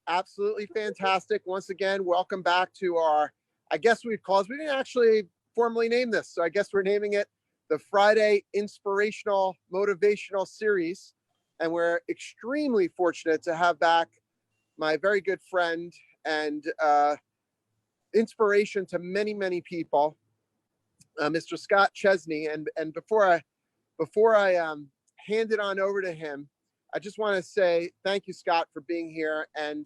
Absolutely fantastic. Once again, welcome back to our, I guess we didn't actually formally name this. So I guess we're naming it the Friday Inspirational Motivational Series. And we're extremely fortunate to have back my very good friend and inspiration to many, many people, Mr. Scott Chesney. And before I hand it on over to him, I just want to say thank you, Scott, for being here. And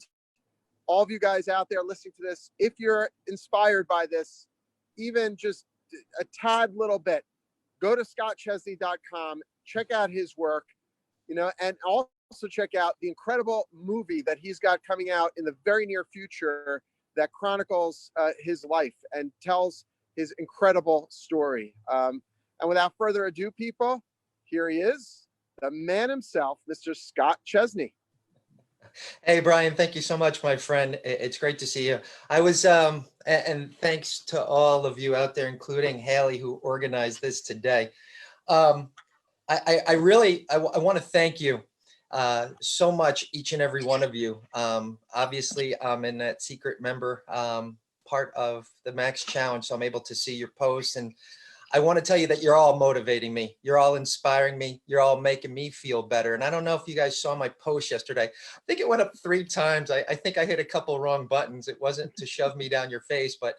all of you guys out there listening to this, if you're inspired by this, even just a tad little bit, go to scottchesney.com, check out his work, and also check out the incredible movie that he's got coming out in the very near future that chronicles his life and tells his incredible story. And without further ado, people, here he is, the man himself, Mr. Scott Chesney. Hey, Bryan, thank you so much, my friend. It's great to see you. I was, and thanks to all of you out there, including Haley, who organized this today. I want to thank you so much, each and every one of you. Obviously, I'm in that secret member part of the Max Challenge, so I'm able to see your posts, and I want to tell you that you're all motivating me. You're all inspiring me. You're all making me feel better. And I don't know if you guys saw my post yesterday. I think it went up 3 times. I think I hit a couple wrong buttons. It wasn't to shove me down your face, but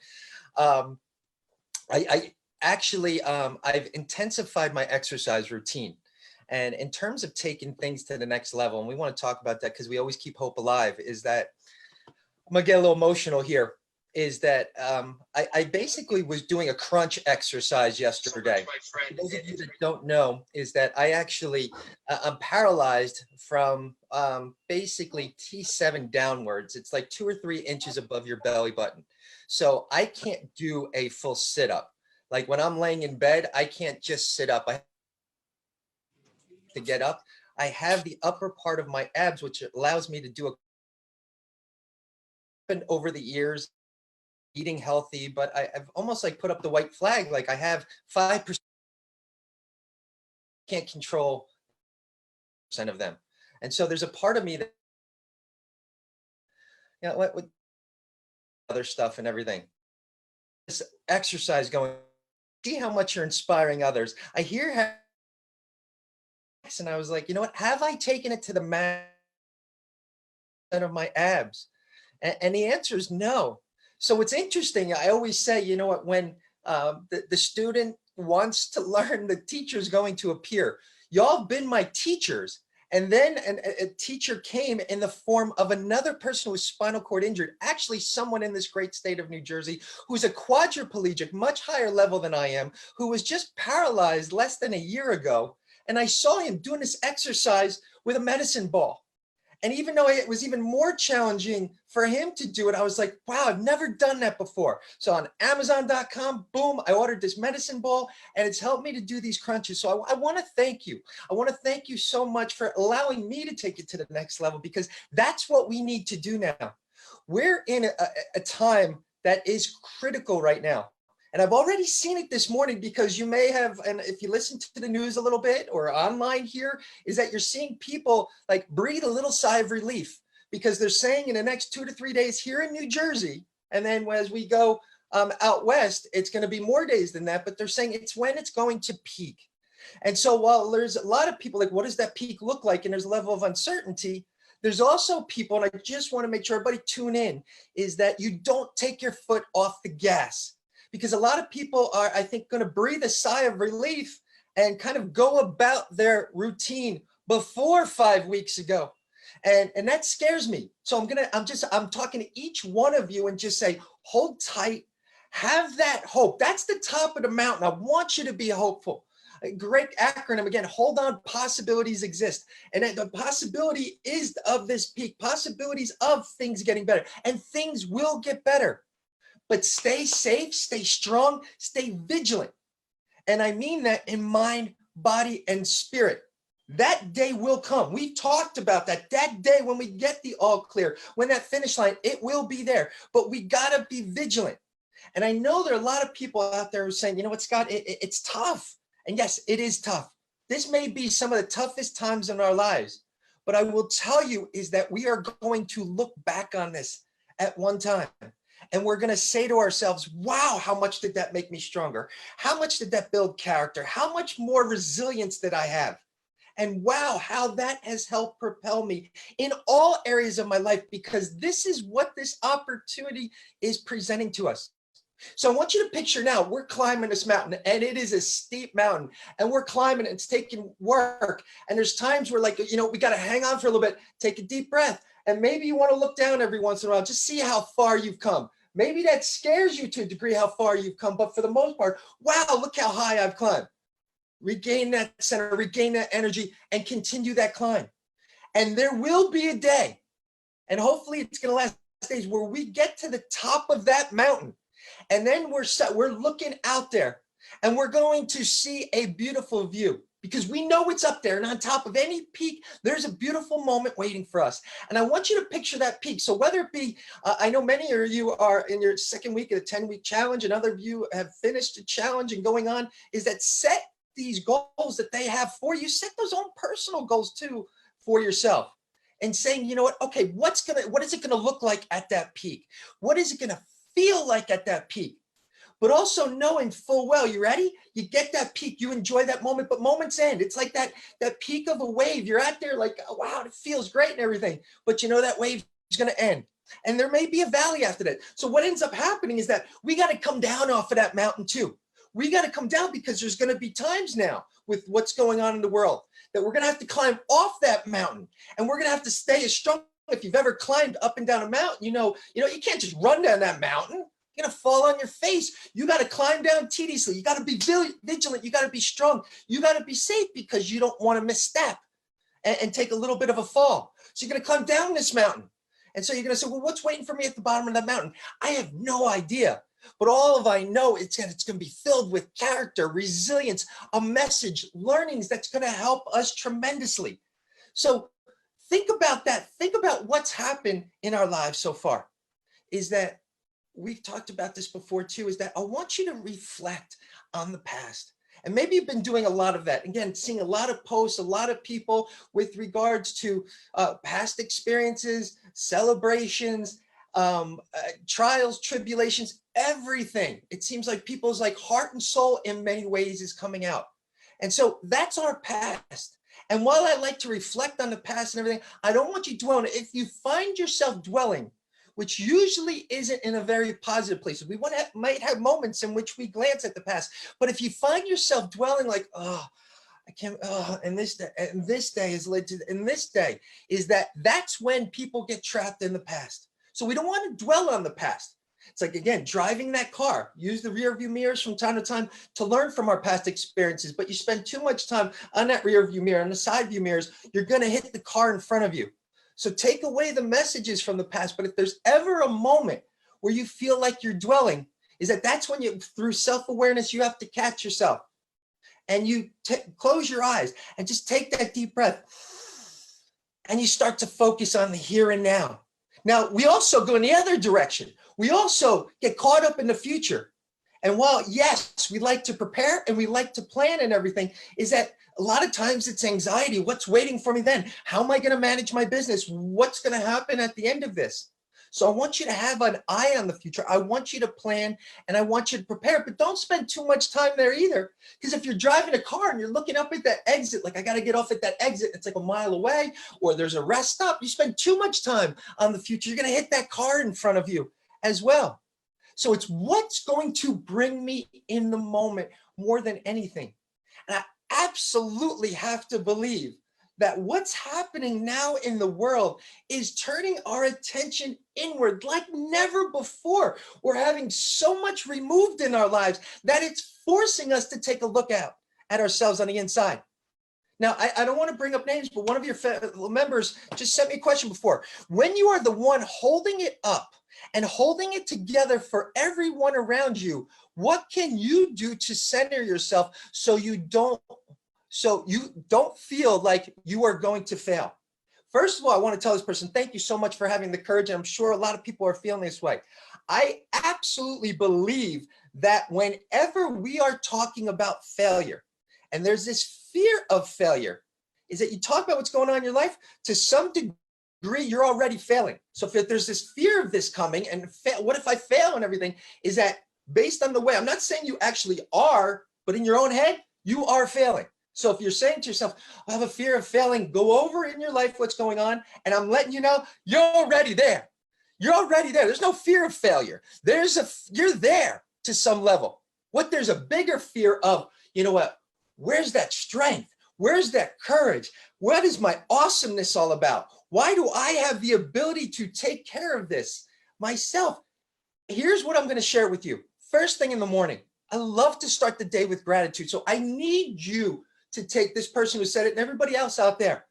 I actually, I've intensified my exercise routine. And in terms of taking things to the next level, and we want to talk about that because we always keep hope alive, is that I'm going to get a little emotional here. Is that I basically was doing a crunch exercise yesterday. For those of you that don't know, is that I actually, I'm paralyzed from basically T7 downwards. It's like 2 or 3 inches above your belly button. So I can't do a full sit-up. Like when I'm laying in bed, I can't just sit up. I have to get up. I have the upper part of my abs, which allows me to do over the years, eating healthy, but I've almost like put up the white flag. Like I have 5%, can't control % of them. And so there's a part of me that, with other stuff and everything, this exercise going, see how much you're inspiring others. I hear how, and I was like, you know what, have I taken it to the max of my abs? And the answer is no. So it's interesting. I always say, you know what, when the student wants to learn, the teacher's going to appear. Y'all have been my teachers. And then a teacher came in the form of another person who was spinal cord injured, actually someone in this great state of New Jersey, who's a quadriplegic, much higher level than I am, who was just paralyzed less than a year ago. And I saw him doing this exercise with a medicine ball. And even though it was even more challenging for him to do it, I was like, wow, I've never done that before. So on Amazon.com, boom, I ordered this medicine ball and it's helped me to do these crunches. So I want to thank you. I want to thank you so much for allowing me to take it to the next level, because that's what we need to do now. We're in a time that is critical right now. And I've already seen it this morning, because you may have, and if you listen to the news a little bit or online here, is that you're seeing people like breathe a little sigh of relief, because they're saying in the next 2 to 3 days here in New Jersey, and then as we go out west, it's going to be more days than that, but they're saying it's when it's going to peak. And so while there's a lot of people like, what does that peak look like? And there's a level of uncertainty. There's also people, and I just want to make sure everybody tune in, is that you don't take your foot off the gas. Because a lot of people are, I think, going to breathe a sigh of relief and kind of go about their routine before 5 weeks ago. And that scares me. So I'm talking to each one of you and just say, hold tight, have that hope. That's the top of the mountain. I want you to be hopeful. A great acronym again, hold on, possibilities exist. And the possibility is of this peak, possibilities of things getting better, and things will get better. But stay safe, stay strong, stay vigilant. And I mean that in mind, body, and spirit. That day will come. We've talked about that. That day when we get the all clear, when that finish line, it will be there. But we got to be vigilant. And I know there are a lot of people out there who are saying, you know what, Scott, it's tough. And yes, it is tough. This may be some of the toughest times in our lives. But I will tell you is that we are going to look back on this at one time. And we're going to say to ourselves, wow, how much did that make me stronger? How much did that build character? How much more resilience did I have? And wow, how that has helped propel me in all areas of my life, because this is what this opportunity is presenting to us. So I want you to picture now, we're climbing this mountain, and it is a steep mountain, and we're climbing, and it's taking work. And there's times where, like, you know, we got to hang on for a little bit, take a deep breath. And maybe you want to look down every once in a while, just see how far you've come. Maybe that scares you to a degree how far you've come, but for the most part, wow, look how high I've climbed. Regain that center, regain that energy, and continue that climb. And there will be a day, and hopefully it's going to last days, where we get to the top of that mountain. And then we're looking out there, and we're going to see a beautiful view, because we know it's up there, and on top of any peak, there's a beautiful moment waiting for us. And I want you to picture that peak. So whether it be, I know many of you are in your second week of the 10-week challenge, and other of you have finished the challenge and going on, is that set these goals that they have for you. Set those own personal goals too for yourself, and saying, you know what, okay, what is it going to look like at that peak? What is it going to feel like at that peak? But also knowing full well, you ready? You get that peak, you enjoy that moment, but moments end. It's like that peak of a wave. You're out there like, oh, wow, it feels great and everything. But you know that wave is going to end. And there may be a valley after that. So what ends up happening is that we got to come down off of that mountain too. We got to come down, because there's going to be times now with what's going on in the world that we're going to have to climb off that mountain, and we're going to have to stay as strong. If you've ever climbed up and down a mountain, you know, you can't just run down that mountain. You're going to fall on your face. You got to climb down tediously. You got to be vigilant. You got to be strong. You got to be safe, because you don't want to misstep and take a little bit of a fall. So you're going to climb down this mountain. And so you're going to say, well, what's waiting for me at the bottom of that mountain? I have no idea. But all of I know is that it's going to be filled with character, resilience, a message, learnings that's going to help us tremendously. So think about that. Think about what's happened in our lives so far. Is that we've talked about this before too, is that I want you to reflect on the past. And maybe you've been doing a lot of that. Again, seeing a lot of posts, a lot of people with regards to past experiences, celebrations, trials, tribulations, everything. It seems like people's like heart and soul in many ways is coming out. And so that's our past. And while I like to reflect on the past and everything, I don't want you dwelling. If you find yourself dwelling, which usually isn't in a very positive place, we might have moments in which we glance at the past. But if you find yourself dwelling like, oh, I can't, and this day has led to, and this day is that's when people get trapped in the past. So we don't want to dwell on the past. It's like, again, driving that car, use the rear view mirrors from time to time to learn from our past experiences, but you spend too much time on that rear view mirror and the side view mirrors, you're going to hit the car in front of you. So take away the messages from the past. But if there's ever a moment where you feel like you're dwelling, is that's when you, through self-awareness, you have to catch yourself, and you close your eyes and just take that deep breath, and you start to focus on the here and now. Now, we also go in the other direction. We also get caught up in the future. And while, yes, we like to prepare and we like to plan and everything, is that a lot of times it's anxiety. What's waiting for me then? How am I going to manage my business? What's going to happen at the end of this? So I want you to have an eye on the future. I want you to plan, and I want you to prepare, but don't spend too much time there either. Because if you're driving a car and you're looking up at that exit, like I got to get off at that exit, it's like a mile away, or there's a rest stop, you spend too much time on the future. You're going to hit that car in front of you as well. So it's what's going to bring me in the moment more than anything. And I absolutely have to believe that what's happening now in the world is turning our attention inward like never before. We're having so much removed in our lives that it's forcing us to take a look at ourselves on the inside. Now, I don't want to bring up names, but one of your members just sent me a question before. When you are the one holding it up and holding it together for everyone around you, what can you do to center yourself so you don't feel like you are going to fail? First of all, I want to tell this person, thank you so much for having the courage. And I'm sure a lot of people are feeling this way. I absolutely believe that whenever we are talking about failure, and there's this fear of failure, is that you talk about what's going on in your life, to some degree, you're already failing. So if there's this fear of this coming and what if I fail and everything, is that based on the way, I'm not saying you actually are, but in your own head, you are failing. So if you're saying to yourself, I have a fear of failing, go over in your life what's going on, and I'm letting you know, you're already there. You're already there. There's no fear of failure. You're there to some level. What there's a bigger fear of, you know what, where's that strength? Where's that courage? What is my awesomeness all about? Why do I have the ability to take care of this myself? Here's what I'm going to share with you. First thing in the morning, I love to start the day with gratitude. So I need you to take this person who said it and everybody else out there,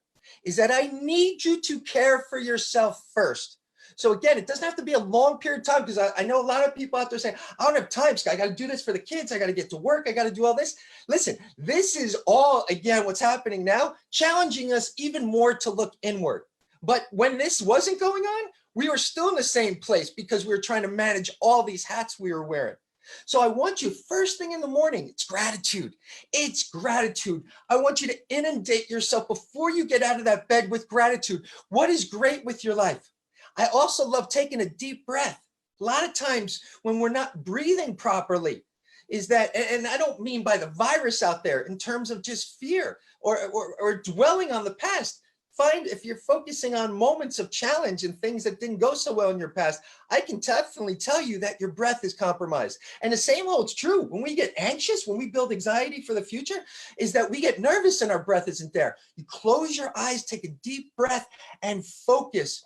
is that I need you to care for yourself first. So again, it doesn't have to be a long period of time, because I know a lot of people out there saying, I don't have time, Scott. I got to do this for the kids. I got to get to work. I got to do all this. Listen, this is all, again, what's happening now, challenging us even more to look inward. But when this wasn't going on, we were still in the same place because we were trying to manage all these hats we were wearing. So I want you, first thing in the morning, it's gratitude. It's gratitude. I want you to inundate yourself before you get out of that bed with gratitude. What is great with your life? I also love taking a deep breath. A lot of times when we're not breathing properly, is that, and I don't mean by the virus out there in terms of just fear or dwelling on the past. Find, if you're focusing on moments of challenge and things that didn't go so well in your past, I can definitely tell you that your breath is compromised. And the same holds true when we get anxious, when we build anxiety for the future, is that we get nervous and our breath isn't there. You close your eyes, take a deep breath, and focus.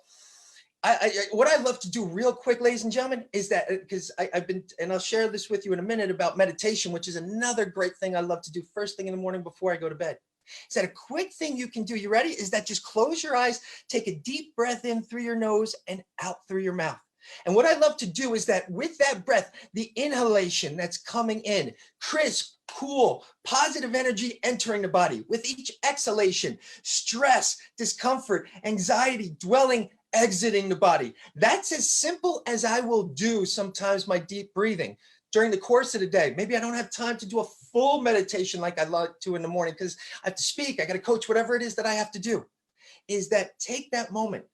What I love to do real quick, ladies and gentlemen, is that, because I've been, and I'll share this with you in a minute, about meditation, which is another great thing I love to do first thing in the morning before I go to bed. Is that a quick thing you can do? You ready? Is that just close your eyes, take a deep breath in through your nose and out through your mouth. And what I love to do is that with that breath, the inhalation that's coming in, crisp, cool, positive energy entering the body. With each exhalation, stress, discomfort, anxiety, dwelling, exiting the body. That's as simple as I will do sometimes my deep breathing during the course of the day. Maybe I don't have time to do a full meditation like I like to in the morning because I have to speak, I got to coach, whatever it is that I have to do. Is that take that moment.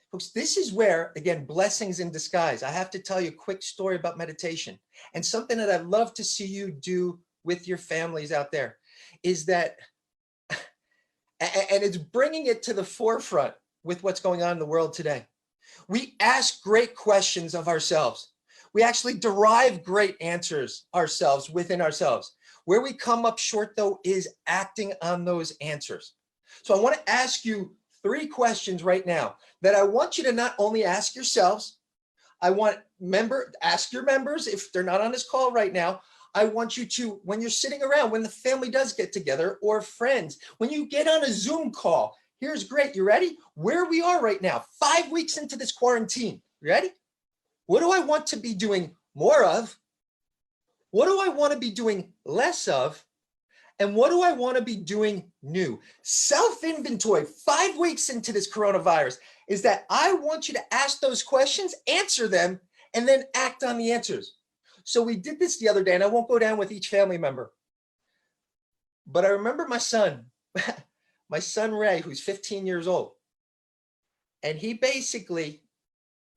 Folks, this is where, again, blessings in disguise. I have to tell you a quick story about meditation, and something that I'd love to see you do with your families out there is that, and it's bringing it to the forefront with what's going on in the world today. We ask great questions of ourselves. We actually derive great answers ourselves within ourselves. Where we come up short, though, is acting on those answers. So I want to ask you 3 questions right now that I want you to not only ask yourselves, I want ask your members if they're not on this call right now. I want you to, when you're sitting around, when the family does get together, or friends, when you get on a Zoom call, here's great. You ready? Where we are right now, 5 weeks into this quarantine. You ready? What do I want to be doing more of? What do I want to be doing less of? And what do I want to be doing new? Self-inventory, 5 weeks into this coronavirus, is that I want you to ask those questions, answer them, and then act on the answers. So we did this the other day, and I won't go down with each family member. But I remember my son, my son Ray, who's 15 years old. And he basically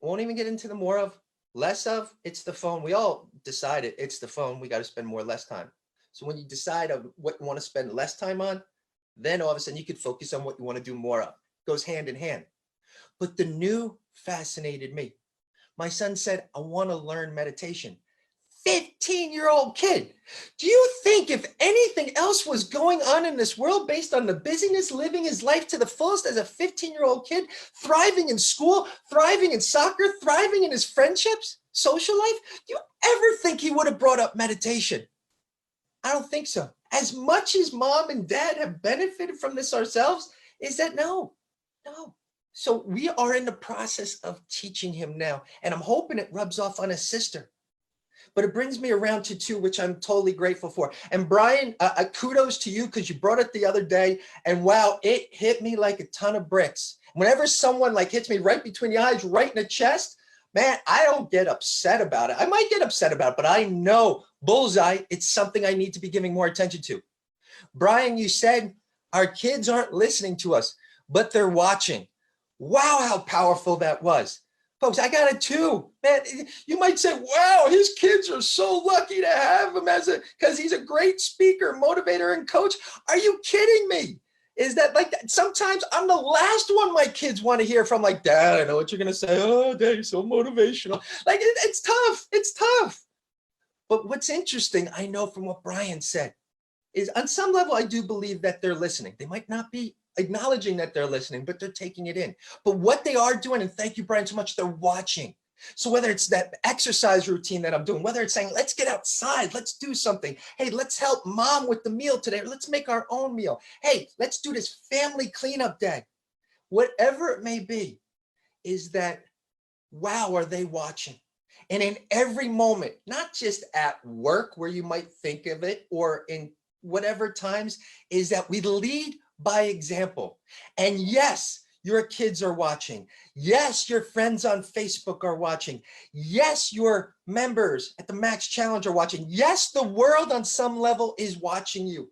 won't even get into the more of, less of, it's the phone. We all decided it's the phone. We got to spend more, less time. So when you decide on what you want to spend less time on, then all of a sudden you can focus on what you want to do more of. It goes hand in hand. But the new fascinated me. My son said, I want to learn meditation. 15-year-old kid. Do you think if anything else was going on in this world based on the busyness, living his life to the fullest as a 15-year-old kid, thriving in school, thriving in soccer, thriving in his friendships, social life, do you ever think he would have brought up meditation? I don't think so. As much as mom and dad have benefited from this ourselves, is that no. So we are in the process of teaching him now, and I'm hoping it rubs off on his sister. But it brings me around to 2, which I'm totally grateful for. And Bryan, kudos to you because you brought it the other day. And wow, it hit me like a ton of bricks. Whenever someone like hits me right between the eyes, right in the chest, man, I don't get upset about it. I might get upset about it, but I know bullseye, it's something I need to be giving more attention to. Bryan, you said, Our kids aren't listening to us, but they're watching. Wow, how powerful that was. Folks, I got it too. Man, you might say, wow, his kids are so lucky to have him because he's a great speaker, motivator, and coach. Are you kidding me? Is that like that? Sometimes I'm the last one my kids want to hear from, like, Dad, I know what you're going to say. Oh, Dad, you're so motivational. Like, it's tough. It's tough. But what's interesting, I know from what Bryan said, is on some level, I do believe that they're listening. They might not be acknowledging that they're listening, but they're taking it in. But what they are doing, and thank you, Bryan, so much, they're watching. So whether it's that exercise routine that I'm doing, whether it's saying, let's get outside, let's do something. Hey, let's help mom with the meal today. Let's make our own meal. Hey, let's do this family cleanup day. Whatever it may be, is that, wow, are they watching? And in every moment, not just at work where you might think of it, or in whatever times, is that we lead by example. And yes, your kids are watching. Yes, your friends on Facebook are watching. Yes, your members at the Max Challenge are watching. Yes, the world on some level is watching you.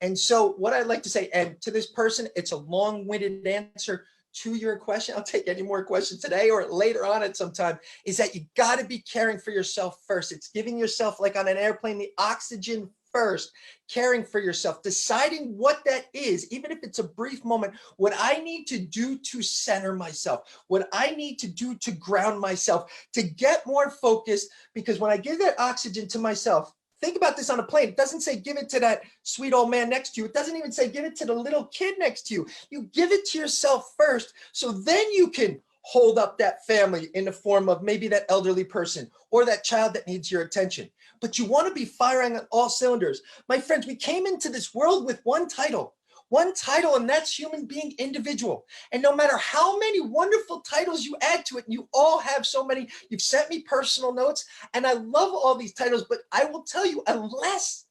And so what I'd like to say, and to this person, it's a long-winded answer to your question. I'll take any more questions today or later on at some time, is that you got to be caring for yourself first. It's giving yourself, like on an airplane, the oxygen first, caring for yourself, deciding what that is, even if it's a brief moment, what I need to do to center myself, what I need to do to ground myself, to get more focused, because when I give that oxygen to myself, think about this on a plane. It doesn't say give it to that sweet old man next to you. It doesn't even say give it to the little kid next to you. You give it to yourself first, so then you can hold up that family in the form of maybe that elderly person or that child that needs your attention. But you want to be firing on all cylinders. My friends, we came into this world with one title, and that's human being individual. And no matter how many wonderful titles you add to it, and you all have so many, you've sent me personal notes, and I love all these titles, but I will tell you, unless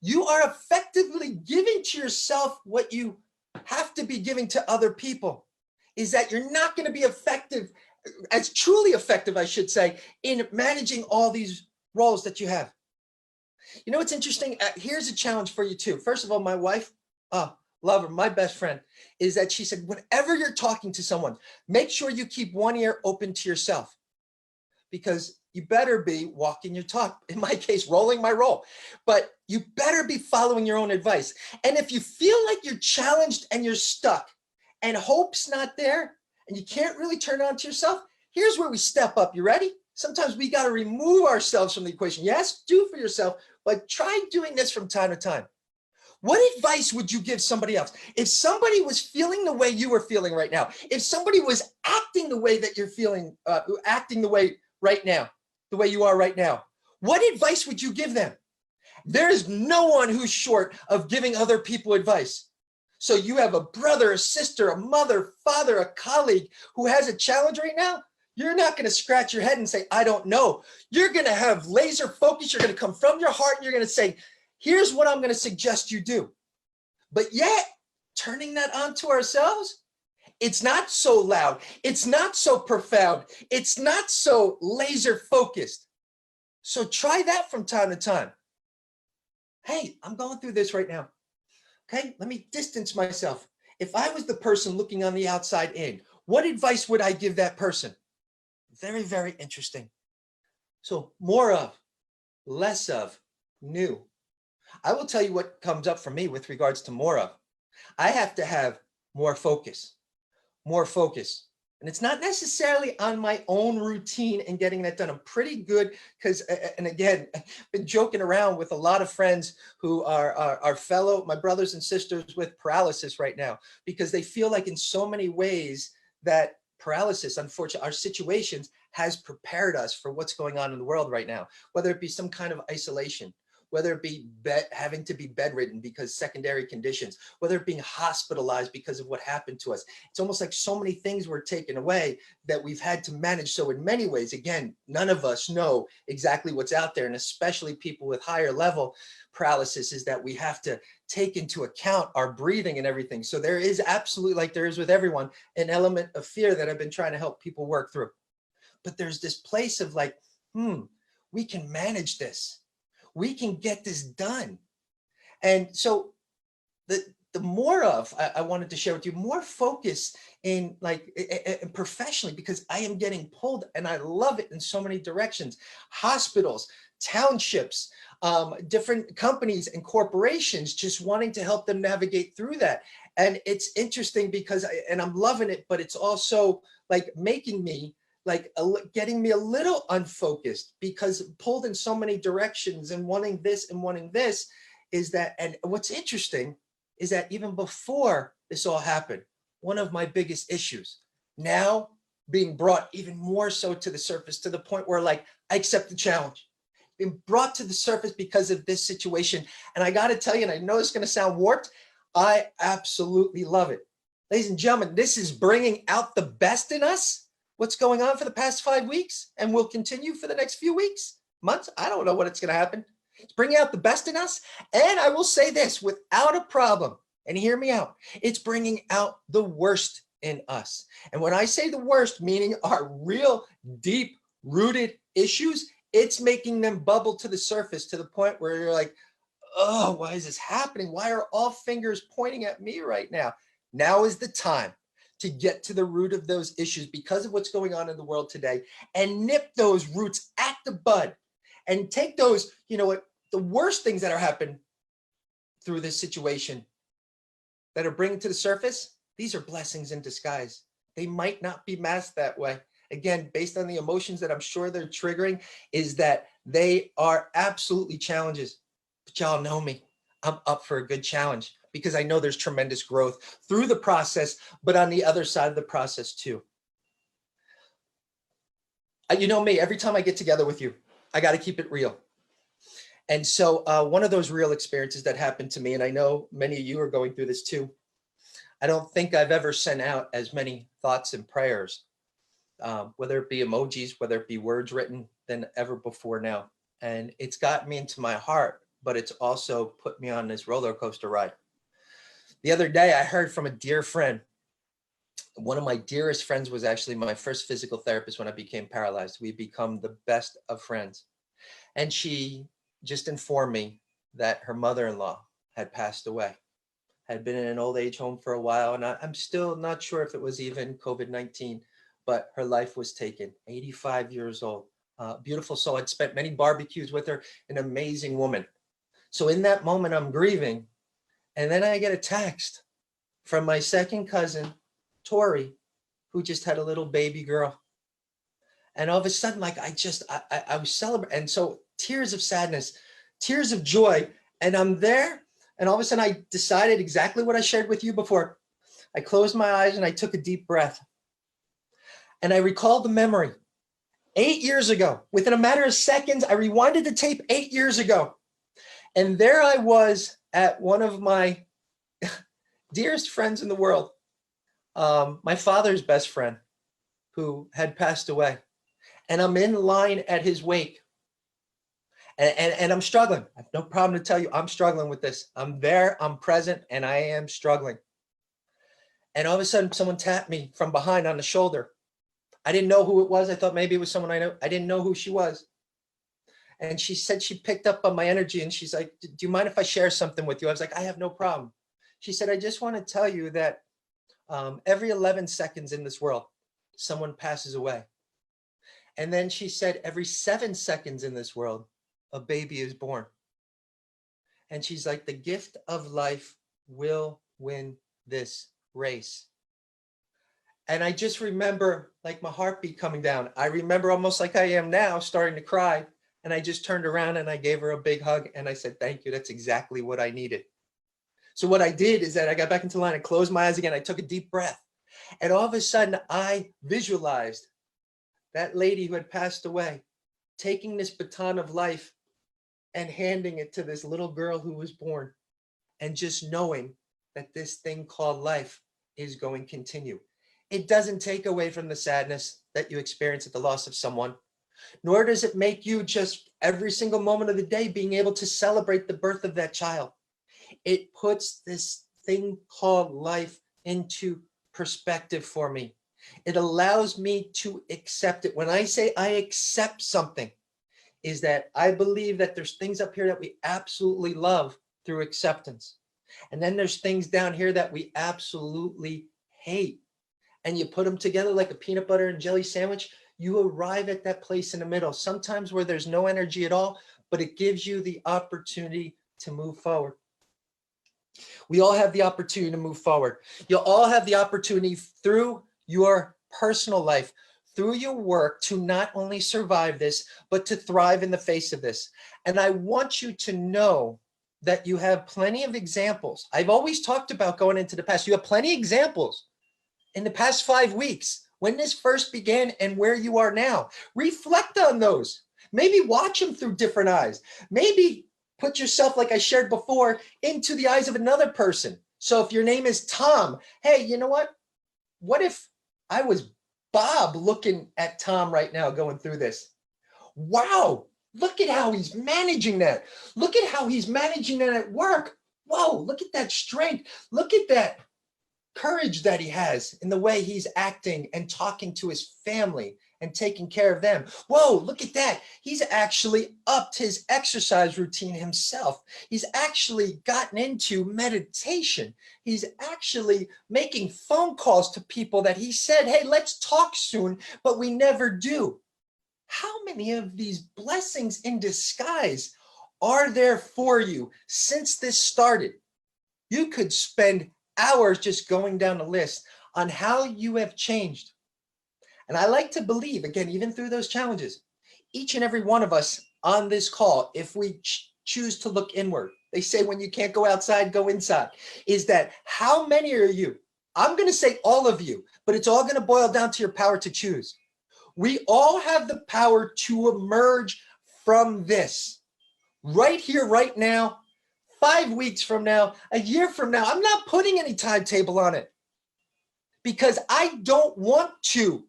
you are effectively giving to yourself what you have to be giving to other people, is that you're not going to be effective, as truly effective, I should say, in managing all these roles that you have. You know what's interesting? Here's a challenge for you too. First of all, my wife, love her, my best friend, is that she said, whenever you're talking to someone, make sure you keep one ear open to yourself, because you better be walking your talk. In my case, rolling my roll, but you better be following your own advice. And if you feel like you're challenged and you're stuck and hope's not there and you can't really turn on to yourself, here's where we step up. You ready? Sometimes we got to remove ourselves from the equation. Yes, do for yourself, but try doing this from time to time. What advice would you give somebody else? If somebody was feeling the way you were feeling right now, if somebody was acting the way that you're feeling, acting the way right now, the way you are right now, what advice would you give them? There is no one who's short of giving other people advice. So you have a brother, a sister, a mother, father, a colleague who has a challenge right now. You're not going to scratch your head and say, I don't know. You're going to have laser focus. You're going to come from your heart and you're going to say, here's what I'm going to suggest you do. But yet, turning that on to ourselves, it's not so loud. It's not so profound. It's not so laser focused. So try that from time to time. Hey, I'm going through this right now. Okay, let me distance myself. If I was the person looking on the outside in, what advice would I give that person? Very, very interesting. So more of, less of, new. I will tell you what comes up for me with regards to more of. I have to have more focus, more focus. And it's not necessarily on my own routine and getting that done. I'm pretty good because, and again, I've been joking around with a lot of friends who are fellow, my brothers and sisters with paralysis right now, because they feel like in so many ways that paralysis, unfortunately, our situations has prepared us for what's going on in the world right now, whether it be some kind of isolation, whether it be having to be bedridden because secondary conditions, whether it being hospitalized because of what happened to us. It's almost like so many things were taken away that we've had to manage. So in many ways, again, none of us know exactly what's out there, and especially people with higher level paralysis, is that we have to take into account our breathing and everything. So there is absolutely, like there is with everyone, an element of fear that I've been trying to help people work through. But there's this place of like, we can manage this. We can get this done. And so the more of, I wanted to share with you, more focus in like professionally, because I am getting pulled and I love it in so many directions. Hospitals, townships, different companies and corporations, just wanting to help them navigate through that. And it's interesting because, and I'm loving it, but it's also like making me like getting me a little unfocused, because pulled in so many directions and wanting this and wanting this is that. And what's interesting is that even before this all happened, one of my biggest issues now being brought even more so to the surface, to the point where like I accept the challenge, being brought to the surface because of this situation. And I got to tell you, and I know it's going to sound warped, I absolutely love it. Ladies and gentlemen, this is bringing out the best in us. What's going on for the past 5 weeks and will continue for the next few weeks, months. I don't know what it's going to happen. It's bringing out the best in us. And I will say this without a problem, and hear me out, it's bringing out the worst in us. And when I say the worst, meaning our real deep rooted issues, it's making them bubble to the surface to the point where you're like, oh, why is this happening? Why are all fingers pointing at me right now? Now is the time to get to the root of those issues because of what's going on in the world today, and nip those roots at the bud and take those, you know what, the worst things that are happening through this situation that are bringing to the surface. These are blessings in disguise. They might not be masked that way. Again, based on the emotions that I'm sure they're triggering, is that they are absolutely challenges. But y'all know me. I'm up for a good challenge because I know there's tremendous growth through the process, but on the other side of the process too. You know me, every time I get together with you, I got to keep it real. And so one of those real experiences that happened to me, and I know many of you are going through this too, I don't think I've ever sent out as many thoughts and prayers, whether it be emojis, whether it be words written, than ever before now. And it's got me into my heart, but it's also put me on this roller coaster ride. The other day, I heard from a dear friend. One of my dearest friends was actually my first physical therapist when I became paralyzed. We become the best of friends. And she just informed me that her mother-in-law had passed away, had been in an old age home for a while. And I'm still not sure if it was even COVID-19, but her life was taken, 85 years old. Beautiful soul. I'd spent many barbecues with her, an amazing woman. So in that moment, I'm grieving. And then I get a text from my second cousin, Tori, who just had a little baby girl. And all of a sudden, like I was celebrating. And so tears of sadness, tears of joy. And I'm there. And all of a sudden, I decided exactly what I shared with you before. I closed my eyes and I took a deep breath. And I recalled the memory 8 years ago. Within a matter of seconds, I rewinded the tape 8 years ago. And there I was at one of my dearest friends in the world, my father's best friend, who had passed away. And I'm in line at his wake. And I'm struggling. I have no problem to tell you, I'm struggling with this. I'm there, I'm present, and I am struggling. And all of a sudden, someone tapped me from behind on the shoulder. I didn't know who it was. I thought maybe it was someone I know. I didn't know who she was. And she said she picked up on my energy and she's like, do you mind if I share something with you? I was like, I have no problem. She said, I just want to tell you that every 11 seconds in this world, someone passes away. And then she said, every 7 seconds in this world, a baby is born. And she's like, the gift of life will win this race. And I just remember like my heartbeat coming down. I remember almost like I am now starting to cry. And I just turned around and I gave her a big hug and I said, thank you. That's exactly what I needed. So what I did is that I got back into line and closed my eyes again. I took a deep breath. And all of a sudden I visualized that lady who had passed away, taking this baton of life and handing it to this little girl who was born, and just knowing that this thing called life is going to continue. It doesn't take away from the sadness that you experience at the loss of someone, nor does it make you just every single moment of the day being able to celebrate the birth of that child. It puts this thing called life into perspective for me. It allows me to accept it. When I say I accept something, is that I believe that there's things up here that we absolutely love through acceptance. And then there's things down here that we absolutely hate. And you put them together like a peanut butter and jelly sandwich, you arrive at that place in the middle, sometimes where there's no energy at all, but it gives you the opportunity to move forward. We all have the opportunity to move forward. You'll all have the opportunity through your personal life, through your work, to not only survive this, but to thrive in the face of this. And I want you to know that you have plenty of examples. I've always talked about going into the past. You have plenty of examples in the past 5 weeks, when this first began and where you are now. Reflect on those. Maybe watch them through different eyes. Maybe put yourself, like I shared before, into the eyes of another person. So if your name is Tom, hey, you know what? What if I was Bob looking at Tom right now going through this? Wow, look at how he's managing that. Look at how he's managing that at work. Whoa, look at that strength. Look at that courage that he has in the way he's acting and talking to his family and taking care of them. Whoa, look at that. He's actually upped his exercise routine himself. He's actually gotten into meditation. He's actually making phone calls to people that he said, hey, let's talk soon, but we never do. How many of these blessings in disguise are there for you since this started? You could spend hours just going down the list on how you have changed. And I like to believe, again, even through those challenges, each and every one of us on this call, if we choose to look inward, they say when you can't go outside, go inside, is that how many are you? I'm going to say all of you, but it's all going to boil down to your power to choose. We all have the power to emerge from this right here, right now, 5 weeks from now, a year from now. I'm not putting any timetable on it because I don't want to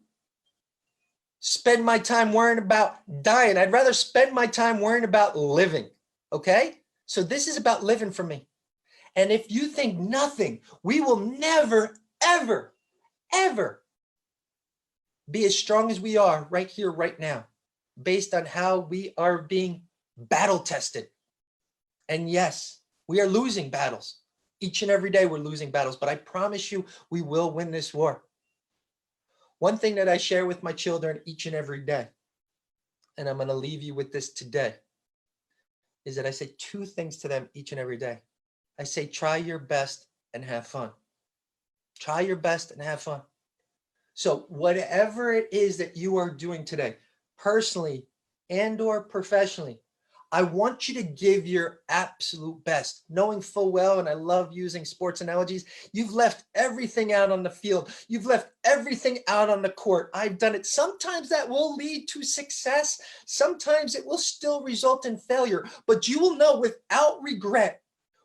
spend my time worrying about dying. I'd rather spend my time worrying about living. Okay? So this is about living for me. And if you think nothing, we will never, ever, ever be as strong as we are right here, right now, based on how we are being battle tested. And yes, we are losing battles. Each and every day we're losing battles, but I promise you we will win this war. One thing that I share with my children each and every day, and I'm going to leave you with this today, is that I say 2 things to them each and every day. I say, try your best and have fun. Try your best and have fun. So whatever it is that you are doing today, personally and or professionally, I want you to give your absolute best, knowing full well, and I love using sports analogies, you've left everything out on the field. You've left everything out on the court. I've done it. Sometimes that will lead to success. Sometimes it will still result in failure, but you will know without regret,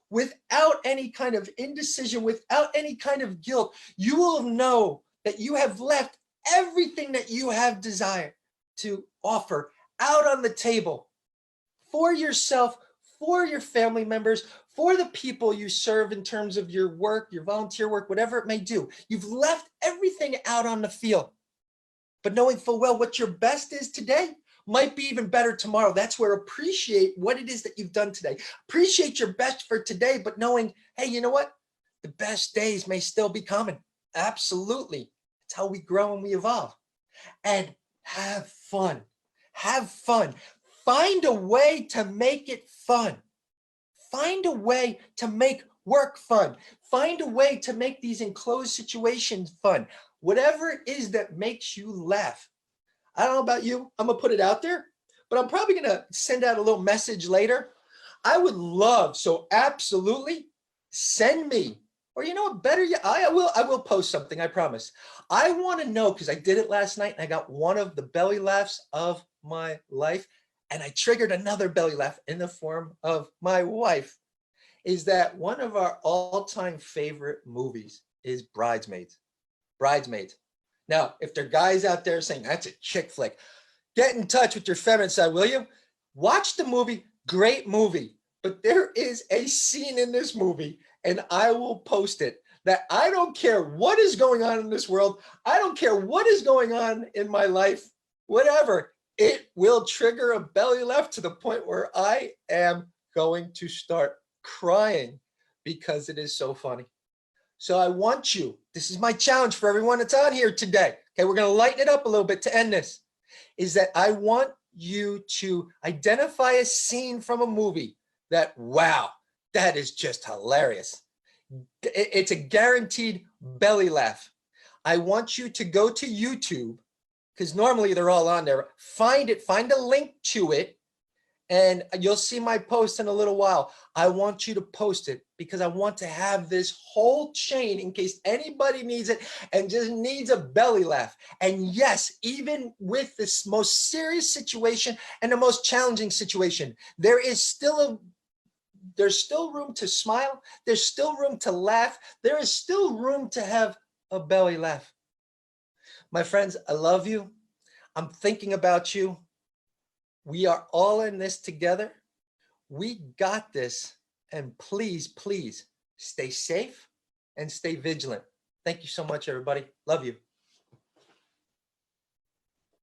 without any kind of indecision, without any kind of guilt, you will know that you have left everything that you have desired to offer out on the table for yourself, for your family members, for the people you serve in terms of your work, your volunteer work, whatever it may do. You've left everything out on the field. But knowing full well what your best is today might be even better tomorrow. That's where appreciate what it is that you've done today. Appreciate your best for today, but knowing, hey, you know what? The best days may still be coming. Absolutely. It's how we grow and we evolve. And have fun. Have fun. Find a way to make it fun. Find a way to make work fun. Find a way to make these enclosed situations fun. Whatever it is that makes you laugh. I don't know about you. I'm going to put it out there, but I'm probably going to send out a little message later. I would love, so absolutely send me, or you know what, better yet, I will post something, I promise. I want to know, because I did it last night and I got one of the belly laughs of my life. And I triggered another belly laugh in the form of my wife, is that one of our all-time favorite movies is Bridesmaids. Bridesmaids. Now, if there are guys out there saying that's a chick flick, get in touch with your feminine side, will you? Watch the movie, great movie. But there is a scene in this movie, and I will post it, that I don't care what is going on in this world. I don't care what is going on in my life, whatever. It will trigger a belly laugh to the point where I am going to start crying because it is so funny. So I want you, this is my challenge for everyone that's on here today. Okay, we're going to lighten it up a little bit to end this, is that I want you to identify a scene from a movie that, wow, that is just hilarious. It's a guaranteed belly laugh. I want you to go to YouTube, because normally they're all on there. Find it, find a link to it, and you'll see my post in a little while. I want you to post it because I want to have this whole chain in case anybody needs it and just needs a belly laugh. And yes, even with this most serious situation and the most challenging situation, there's still room to smile. There's still room to laugh. There is still room to have a belly laugh. My friends, I love you. I'm thinking about you. We are all in this together. We got this. And please, please stay safe and stay vigilant. Thank you so much, everybody. Love you.